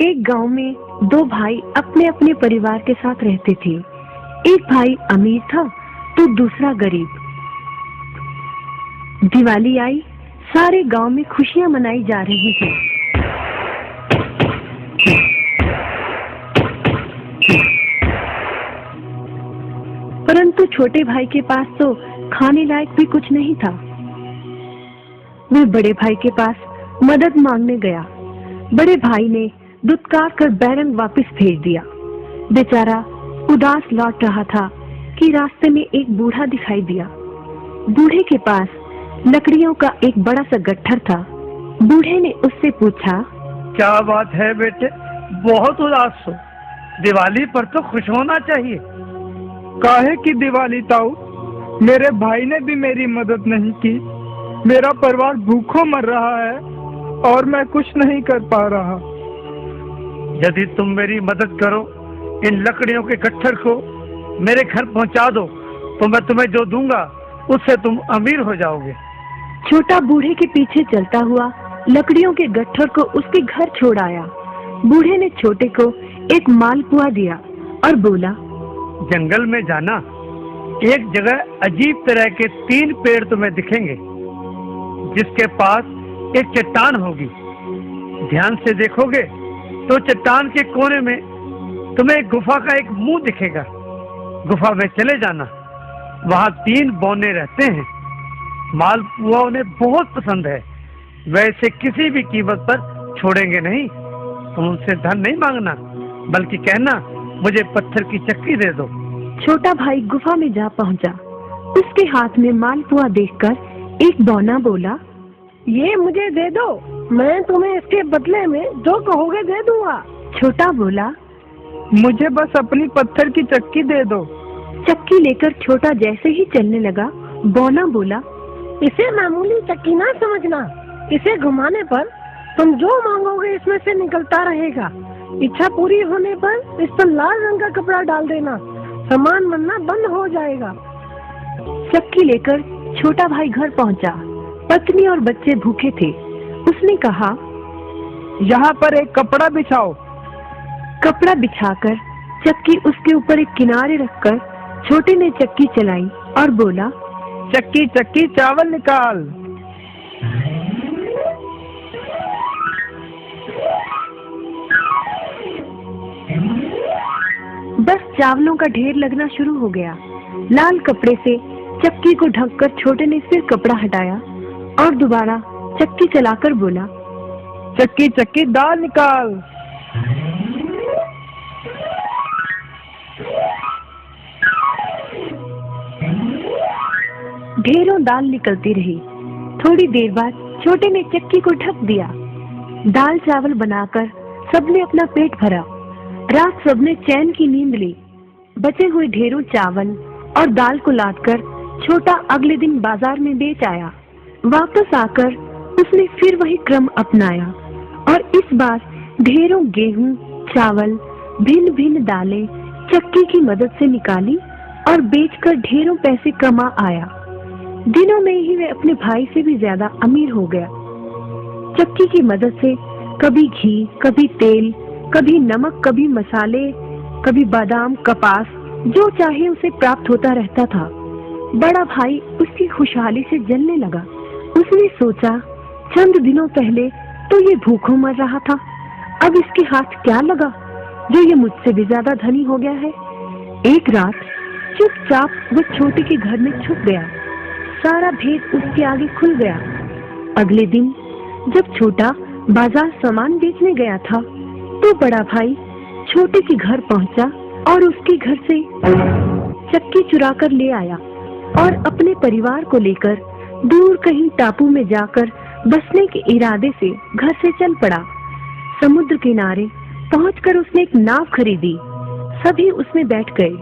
एक गांव में दो भाई अपने अपने परिवार के साथ रहते थे। एक भाई अमीर था तो दूसरा गरीब। दिवाली आई, सारे गांव में खुशियां मनाई जा रही थी। परंतु छोटे भाई के पास तो खाने लायक भी कुछ नहीं था। वह बड़े भाई के पास मदद मांगने गया। बड़े भाई ने दुत्कार कर बैरंग वापस भेज दिया। बेचारा उदास लौट रहा था कि रास्ते में एक बूढ़ा दिखाई दिया। बूढ़े के पास लकड़ियों का एक बड़ा सा गट्ठर था। बूढ़े ने उससे पूछा, क्या बात है बेटे, बहुत उदास हो? दिवाली पर तो खुश होना चाहिए। काहे की दिवाली ताऊ, मेरे भाई ने भी मेरी मदद नहीं की। मेरा परिवार भूखों मर रहा है और मैं कुछ नहीं कर पा रहा। यदि तुम मेरी मदद करो, इन लकड़ियों के गट्ठर को मेरे घर पहुंचा दो तो मैं तुम्हें जो दूंगा उससे तुम अमीर हो जाओगे। छोटा बूढ़े के पीछे चलता हुआ लकड़ियों के गट्ठर को उसके घर छोड़ आया। बूढ़े ने छोटे को एक मालपुआ दिया और बोला, जंगल में जाना, एक जगह अजीब तरह के 3 पेड़ तुम्हें दिखेंगे, जिसके पास एक चट्टान होगी। ध्यान से देखोगे तो चट्टान के कोने में तुम्हें एक गुफा का एक मुंह दिखेगा। गुफा में चले जाना, वहां 3 बौने रहते हैं। मालपुआ उन्हें बहुत पसंद है, वैसे किसी भी कीमत पर छोड़ेंगे नहीं। तुम उनसे धन नहीं मांगना, बल्कि कहना मुझे पत्थर की चक्की दे दो। छोटा भाई गुफा में जा पहुंचा। उसके हाथ में मालपुआ देखकर एक बौना बोला, ये मुझे दे दो, मैं तुम्हें इसके बदले में जो कहोगे दे दूंगा। छोटा बोला, मुझे बस अपनी पत्थर की चक्की दे दो। चक्की लेकर छोटा जैसे ही चलने लगा, बौना बोला, इसे मामूली चक्की ना समझना। इसे घुमाने पर तुम जो मांगोगे इसमें से निकलता रहेगा। इच्छा पूरी होने पर इस पर लाल रंग का कपड़ा डाल देना, सामान बनना बंद हो जाएगा। चक्की लेकर छोटा भाई घर पहुंचा। पत्नी और बच्चे भूखे थे। उसने कहा, यहाँ पर एक कपड़ा बिछाओ। कपड़ा बिछाकर चक्की उसके ऊपर एक किनारे रखकर छोटे ने चक्की चलाई और बोला, चक्की चक्की चावल निकाल। बस चावलों का ढेर लगना शुरू हो गया। लाल कपड़े से चक्की को ढककर छोटे ने फिर कपड़ा हटाया और दोबारा चक्की चलाकर बोला, चक्की चक्की दाल निकाल। ढेरों दाल निकलती रही। थोड़ी देर बाद छोटे ने चक्की को ढक दिया। दाल चावल बनाकर सबने अपना पेट भरा। रात सबने चैन की नींद ली। बचे हुए ढेरों चावल और दाल को लादकर छोटा अगले दिन बाजार में बेच आया। वापस आकर उसने फिर वही क्रम अपनाया और इस बार ढेरों गेहूं, चावल, भिन्न भिन्न दालें चक्की की मदद से निकाली और बेचकर ढेरों पैसे कमा आया। दिनों में ही वह अपने भाई से भी ज्यादा अमीर हो गया। चक्की की मदद से कभी घी, कभी तेल, कभी नमक, कभी मसाले, कभी बादाम, कपास, जो चाहे उसे प्राप्त होता रहता था। बड़ा भाई उसकी खुशहाली से जलने लगा। उसने सोचा, चंद दिनों पहले तो ये भूखों मर रहा था, अब इसके हाथ क्या लगा जो ये मुझसे भी ज्यादा धनी हो गया है। एक रात चुपचाप वो छोटे के घर में छुप गया। सारा भेद उसके आगे खुल गया। अगले दिन जब छोटा बाजार सामान बेचने गया था तो बड़ा भाई छोटे के घर पहुंचा और उसके घर से चक्की चुरा कर ले आया और अपने परिवार को लेकर दूर कहीं टापू में जाकर बसने के इरादे से घर से चल पड़ा। समुद्र किनारे पहुंचकर उसने एक नाव खरीदी। सभी उसमें बैठ गए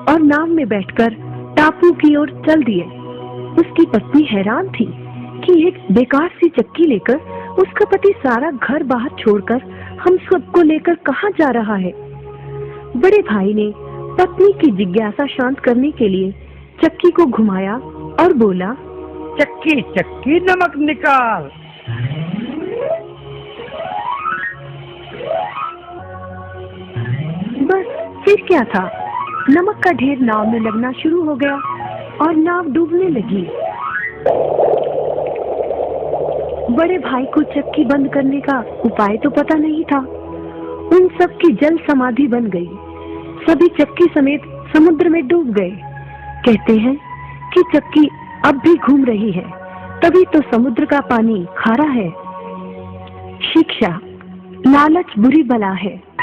और नाव में बैठकर टापू की ओर चल दिए। उसकी पत्नी हैरान थी कि एक बेकार सी चक्की लेकर उसका पति सारा घर बाहर छोड़कर हम सबको लेकर कहाँ जा रहा है। बड़े भाई ने पत्नी की जिज्ञासा शांत करने के लिए चक्की को घुमाया और बोला, चक्की चक्की नमक निकाल। फिर क्या था, नमक का ढेर नाव में लगना शुरू हो गया और नाव डूबने लगी। बड़े भाई को चक्की बंद करने का उपाय तो पता नहीं था। उन सब की जल समाधि बन गई। सभी चक्की समेत समुद्र में डूब गए। कहते हैं कि चक्की अब भी घूम रही है, तभी तो समुद्र का पानी खारा है। शिक्षा, लालच बुरी बला है।